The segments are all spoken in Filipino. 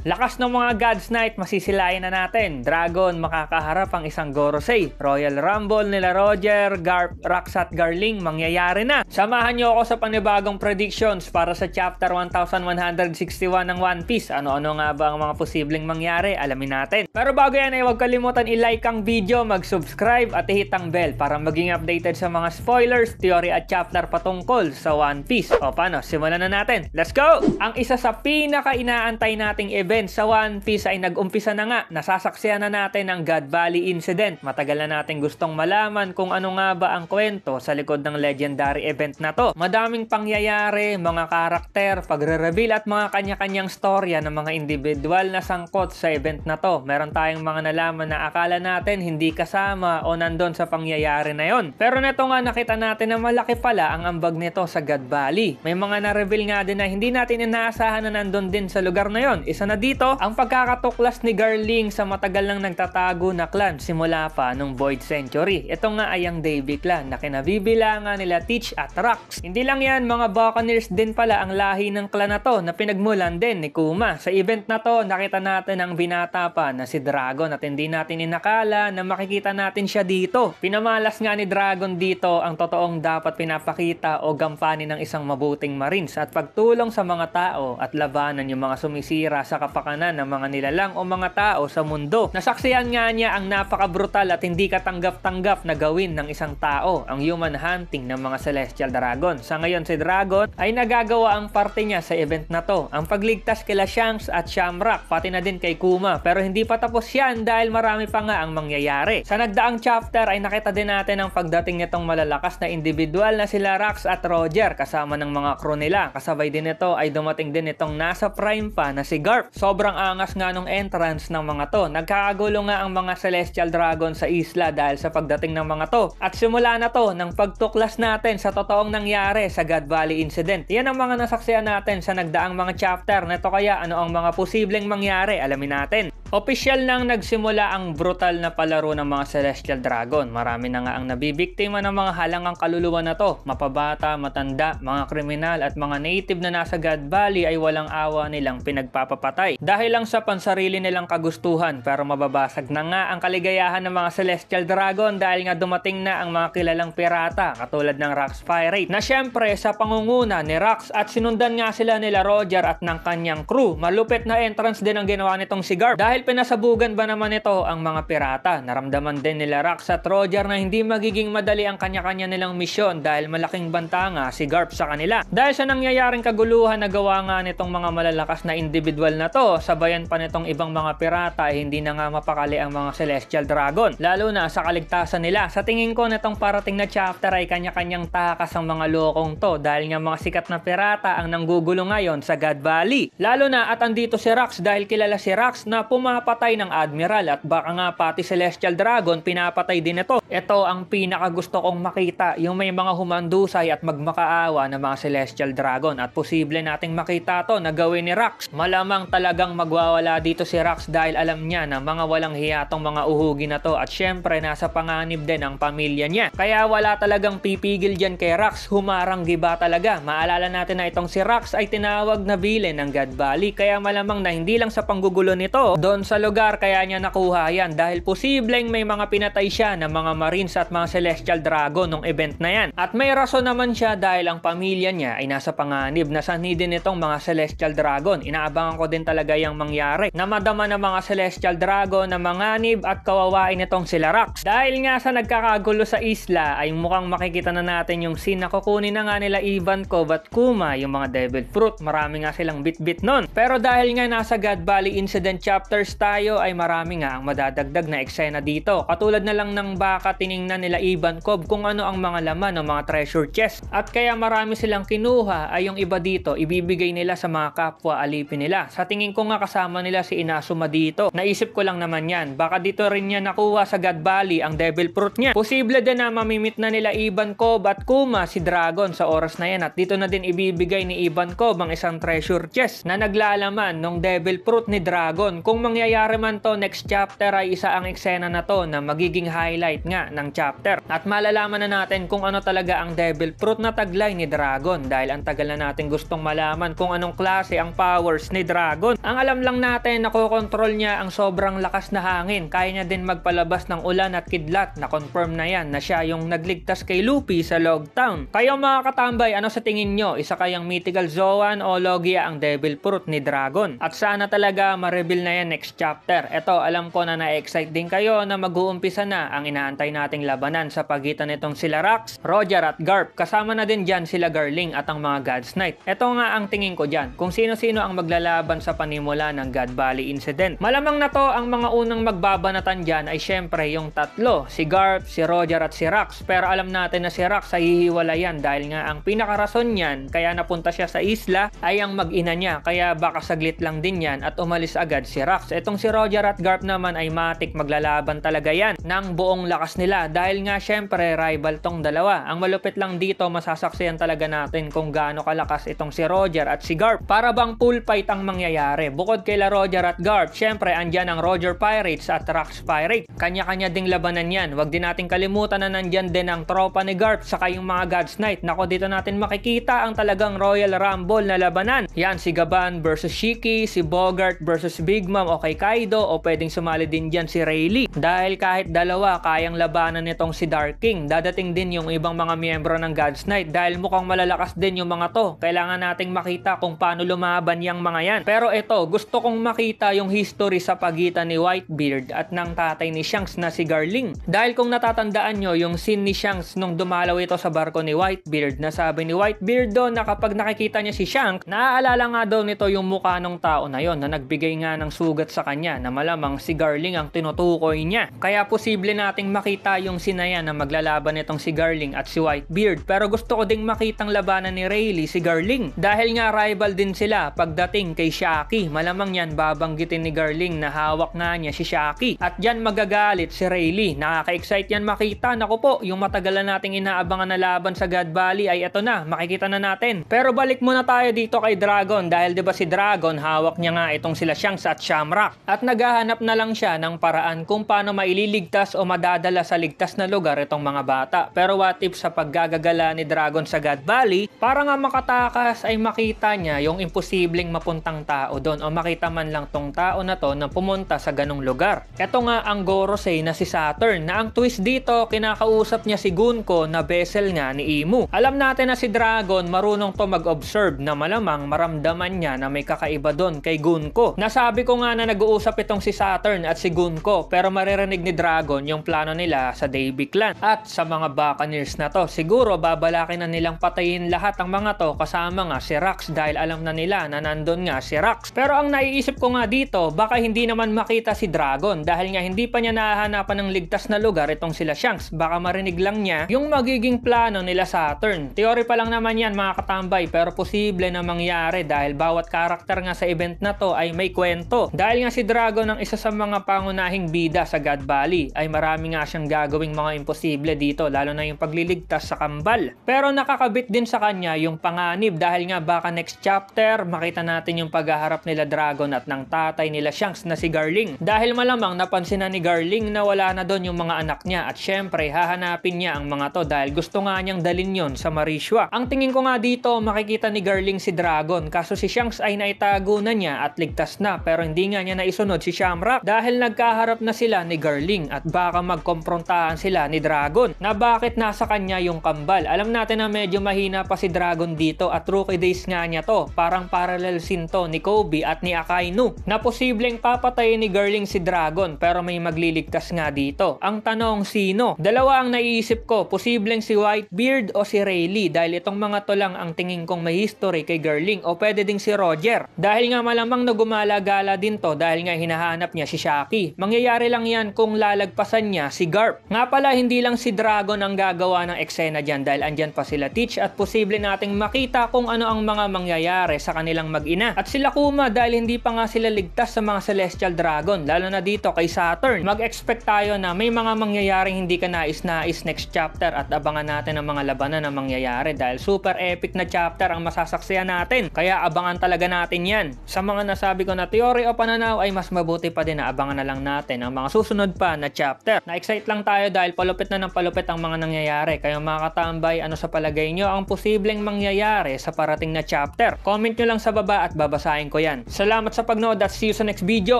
Lakas ng mga God's Knight, masisilayan na natin. Dragon, makakaharap ang isang Gorosei. Royal Rumble nila Roger, Garp, Rax at Garling, mangyayari na. Samahan nyo ako sa panibagong predictions para sa chapter 1161 ng One Piece. Ano-ano nga ba ang mga posibleng mangyari? Alamin natin. Pero bago yan ay huwag kalimutan i-like ang video, mag-subscribe at i-hit ang bell para maging updated sa mga spoilers, theory at chapter patungkol sa One Piece. O paano? Simulan na natin. Let's go! Ang isa sa pinaka-inaantay nating event sa One Piece ay nag-umpisa na nga. Nasasaksihan na natin ang God Valley Incident. Matagal na natin gustong malaman kung ano nga ba ang kwento sa likod ng legendary event na to. Madaming pangyayari, mga karakter, pagre-reveal at mga kanya-kanyang storya ng mga individual na sangkot sa event na to. Meron tayong mga nalaman na akala natin hindi kasama o nandun sa pangyayari na yon. Pero neto nga nakita natin na malaki pala ang ambag nito sa God Valley. May mga na-reveal nga din na hindi natin inaasahan na nandun din sa lugar na yon. Isa na dito, ang pagkakatuklas ni Garling sa matagal nang nagtatago na clan simula pa nung Void Century. Ito nga ay ang Davy clan na kinabibilangan nila Teach at Rax. Hindi lang yan, mga Buccaneers din pala ang lahi ng clan na to na pinagmulan din ni Kuma. Sa event na to, nakita natin ang binata pa na si Dragon at hindi natin inakala na makikita natin siya dito. Pinamalas nga ni Dragon dito ang totoong dapat pinapakita o gampanin ng isang mabuting Marines at pagtulong sa mga tao at labanan yung mga sumisira sa kapakanan ng mga nilalang o mga tao sa mundo. Nasaksihan nga niya ang napaka-brutal at hindi katanggap-tanggap na gawin ng isang tao, ang human hunting ng mga Celestial Dragon. Sa ngayon si Dragon ay nagagawa ang parte niya sa event na to, ang pagligtas kila Shanks at Shamrock, pati na din kay Kuma. Pero hindi pa tapos yan dahil marami pa nga ang mangyayari. Sa nagdaang chapter ay nakita din natin ang pagdating nitong malalakas na individual na sila Rax at Roger kasama ng mga crew nila. Kasabay din ito ay dumating din itong nasa prime pa na si Garp. Sobrang angas nga nung entrance ng mga to. Nagkakagulo nga ang mga Celestial Dragon sa isla dahil sa pagdating ng mga to. At simula na to ng pagtuklas natin sa totoong nangyari sa God Valley Incident. Yan ang mga nasaksihan natin sa nagdaang mga chapter. Neto kaya ano ang mga posibleng mangyari? Alamin natin. Opisyal nang nagsimula ang brutal na palaro ng mga Celestial Dragon. Marami na nga ang nabibiktima ng mga halangang kaluluwa na to. Mapabata, matanda, mga kriminal at mga native na nasa God Valley ay walang awa nilang pinagpapapatay. Dahil lang sa pansarili nilang kagustuhan, pero mababasag na nga ang kaligayahan ng mga Celestial Dragon dahil nga dumating na ang mga kilalang pirata katulad ng Rax Pirate na syempre sa pangunguna ni Rax at sinundan nga sila nila Roger at ng kanyang crew. Malupit na entrance din ang ginawa nitong si Garp dahil pinasabugan ba naman ito ang mga pirata. Naramdaman din nila Rax at Roger na hindi magiging madali ang kanya-kanya nilang misyon dahil malaking banta nga si Garp sa kanila. Dahil sa nangyayaring kaguluhan na gawa nga nitong mga malalakas na individual na to, sabayan pa nitong ibang mga pirata ay hindi na nga mapakali ang mga Celestial Dragon, lalo na sa kaligtasan nila. Sa tingin ko nitong parating na chapter ay kanya-kanyang takas ang mga lokong to dahil nga mga sikat na pirata ang nanggugulo ngayon sa God Valley. Lalo na at andito si Rax dahil kilala si Rax na pumapatay ng Admiral at baka nga pati Celestial Dragon pinapatay din ito. Ito ang pinaka gusto kong makita, yung may mga humandusay at magmakaawa ng mga Celestial Dragon at posible nating makita to na gawin ni Rax. Malamang talagang magwawala dito si Rax dahil alam niya na mga walang hiyatong mga uhugi na to at syempre nasa panganib din ang pamilya niya. Kaya wala talagang pipigil dyan kay Rax, humarang giba talaga. Maalala natin na itong si Rax ay tinawag na villain ng God Valley kaya malamang na hindi lang sa panggugulo nito doon sa lugar kaya niya nakuha yan dahil posibleng may mga pinatay siya ng mga Marines at mga Celestial Dragon nung event na yan. At may rason naman siya dahil ang pamilya niya ay nasa panganib na sanhi din itong mga Celestial Dragon. Inaabangan ko din talaga yung mangyari na madama ng mga Celestial Dragon na manganib at kawawain itong sila Rax. Dahil nga sa nagkakagulo sa isla ay mukhang makikita na natin yung scene na kukunin na nga nila Ivankov at Kuma yung mga Devil Fruit. Marami nga silang bit-bit nun. Pero dahil nga nasa God Valley Incident chapters tayo ay marami nga ang madadagdag na eksena dito. Katulad na lang ng baka tiningnan nila Ivankov kung ano ang mga laman ng mga treasure chest. At kaya marami silang kinuha ay yung iba dito ibibigay nila sa mga kapwa alipin nila. Sa tingin ko nga kasama nila si Inazuma dito. Naisip ko lang naman yan. Baka dito rin niya nakuha sa God Valley ang Devil Fruit niya. Posible din na mamimit na nila Ivankov at Kuma si Dragon sa oras na yan at dito na din ibibigay ni Ivankov ang isang treasure chest na naglalaman ng Devil Fruit ni Dragon. Kung mangyayari man to next chapter ay isa ang eksena na to na magiging highlight nga ng chapter. At malalaman na natin kung ano talaga ang Devil Fruit na taglay ni Dragon dahil ang tagal na natin gustong malaman kung anong klase ang powers ni Dragon. Dragon. Ang alam lang natin, nakokontrol niya ang sobrang lakas na hangin. Kaya niya din magpalabas ng ulan at kidlat. Na-confirm na yan na siya yung nagligtas kay Luffy sa Log Town. Kayo mga katambay, ano sa tingin nyo? Isa kayang Mythical Zoan o Logia ang Devil Fruit ni Dragon? At sana talaga ma-reveal na yan next chapter. Eto, alam ko na na-excite din kayo na mag-uumpisa na ang inaantay nating labanan sa pagitan nitong sila Rax, Roger at Garp. Kasama na din dyan sila Garling at ang mga God's Knight. Eto nga ang tingin ko dyan, kung sino-sino ang maglalaban sa panimula ng God Valley Incident. Malamang na to, ang mga unang magbabanatan dyan ay syempre yung tatlo, si Garp, si Roger at si Rax. Pero alam natin na si Rax ay hihiwalayan dahil nga ang pinakarason niyan kaya napunta siya sa isla ay ang mag-ina niya. Kaya baka saglit lang din yan at umalis agad si Rax. Etong si Roger at Garp naman ay matik maglalaban talaga yan ng buong lakas nila dahil nga syempre rival tong dalawa. Ang malupit lang dito, masasaksihan talaga natin kung gaano kalakas itong si Roger at si Garp. Para bang full fight ang mangyayari. Bukod kay Roger at Garp, syempre andyan ang Roger Pirates at Rax Pirate. Kanya-kanya ding labanan yan. Wag din natin kalimutan na nandyan din ang tropa ni Garp saka yung mga God's Knight. Nako, dito natin makikita ang talagang Royal Rumble na labanan. Yan, si Gaban versus Shiki, si Bogart versus Big Mom o kay Kaido, o pwedeng sumali din dyan si Rayleigh. Dahil kahit dalawa kayang labanan nitong si Dark King, dadating din yung ibang mga miyembro ng God's Knight dahil mukhang malalakas din yung mga to. Kailangan nating makita kung paano lumaban yung mga yan. Pero ito, gusto kong makita yung history sa pagitan ni Whitebeard at ng tatay ni Shanks na si Garling. Dahil kung natatandaan nyo yung scene ni Shanks nung dumalaw ito sa barko ni Whitebeard, na sabi ni Whitebeard doon na kapag nakikita niya si Shanks, naaalala nga daw nito yung mukha ng tao na yon na nagbigay nga ng sugat sa kanya na malamang si Garling ang tinutukoy niya. Kaya posible nating makita yung sinaya na maglalaban itong si Garling at si Whitebeard. Pero gusto ko ding makitang labanan ni Rayleigh si Garling dahil nga rival din sila pagdating kay Shaki. Malamang yan babanggitin ni Garling na hawak nga niya si Shaki at dyan magagalit si Rayleigh. Nakaka-excite yan makita. Naku po, yung matagalan nating inaabangan na laban sa God Valley ay eto na, makikita na natin. Pero balik muna tayo dito kay Dragon dahil 'di ba si Dragon hawak niya nga itong sila Shanks at Shamrock at naghahanap na lang siya ng paraan kung paano maililigtas o madadala sa ligtas na lugar itong mga bata. Pero what if sa paggagagala ni Dragon sa God Valley, para nga makatakas ay makita niya yung imposibleng mapuntang tao doon o makita man lang tong tao na to na pumunta sa ganong lugar. Ito nga ang Gorosei na si Saturn na ang twist dito, kinakausap niya si Gunko na vessel nga ni Imu. Alam natin na si Dragon marunong to mag-observe na malamang maramdaman niya na may kakaiba doon kay Gunko. Nasabi ko nga na nag-uusap itong si Saturn at si Gunko pero maririnig ni Dragon yung plano nila sa Davy Clan at sa mga Buccaneers na to. Siguro babalakin na nilang patayin lahat ang mga to kasama nga si Rax dahil alam na nila na nandun nga si Rax. Pero ang naiisip ko nga dito, baka hindi naman makita si Dragon dahil nga hindi pa niya nahahanapan ng ligtas na lugar itong sila Shanks. Baka marinig lang niya yung magiging plano nila Saturn. Theory pa lang naman yan mga katambay pero posible na mangyari dahil bawat karakter nga sa event na to ay may kwento. Dahil nga si Dragon ang isa sa mga pangunahing bida sa God Valley ay marami nga siyang gagawing mga imposible dito lalo na yung pagliligtas sa kambal. Pero nakakabit din sa kanya yung panganib dahil nga baka next chapter makita natin yung paghaharap nila Dragon at ng tatay nila Shanks na si Garling. Dahil malamang napansin na ni Garling na wala na doon yung mga anak niya at syempre hahanapin niya ang mga to dahil gusto nga niyang dalin yon sa Marishwa. Ang tingin ko nga dito makikita ni Garling si Dragon kaso si Shanks ay naitago na niya at ligtas na pero hindi nga niya naisunod si Shamrock dahil nagkaharap na sila ni Garling at baka magkomprontahan sila ni Dragon na bakit nasa kanya yung kambal. Alam natin na medyo mahina pa si Dragon dito at rookie days nga niya to, parang parallel scene to ni Kobe at ni Akainu na posibleng papatayin ni Garling si Dragon pero may magliligtas nga dito. Ang tanong sino? Dalawa ang naiisip ko, posibleng si Whitebeard o si Rayleigh dahil itong mga to lang ang tingin kong may history kay Garling o pwede ding si Roger dahil nga malamang na gumala-gala din to dahil nga hinahanap niya si Shaki. Mangyayari lang yan kung lalagpasan niya si Garp. Nga pala hindi lang si Dragon ang gagawa ng eksena dyan dahil andyan pa sila Teach at posible nating makita kung ano ang mga mangyayari sa kanilang mag-ina. At sila Kuma dahil hindi pa nga sila ligtas sa mga Celestial Dragon lalo na dito kay Saturn. Mag-expect tayo na may mga mangyayaring hindi ka nais-nais next chapter at abangan natin ang mga labanan na mangyayari dahil super epic na chapter ang masasaksihan natin. Kaya abangan talaga natin yan. Sa mga nasabi ko na teorya o pananaw ay mas mabuti pa din na abangan na lang natin ang mga susunod pa na chapter. Na-excite lang tayo dahil palupit na ng palupit ang mga nangyayari. Kaya mga katambay, ano sa palagay nyo ang posibleng mangyayari sa parating na chapter? Comment nyo lang sa baba at babasahin ko yan. Salamat sa pagnood at see you sa next video.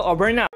Over na!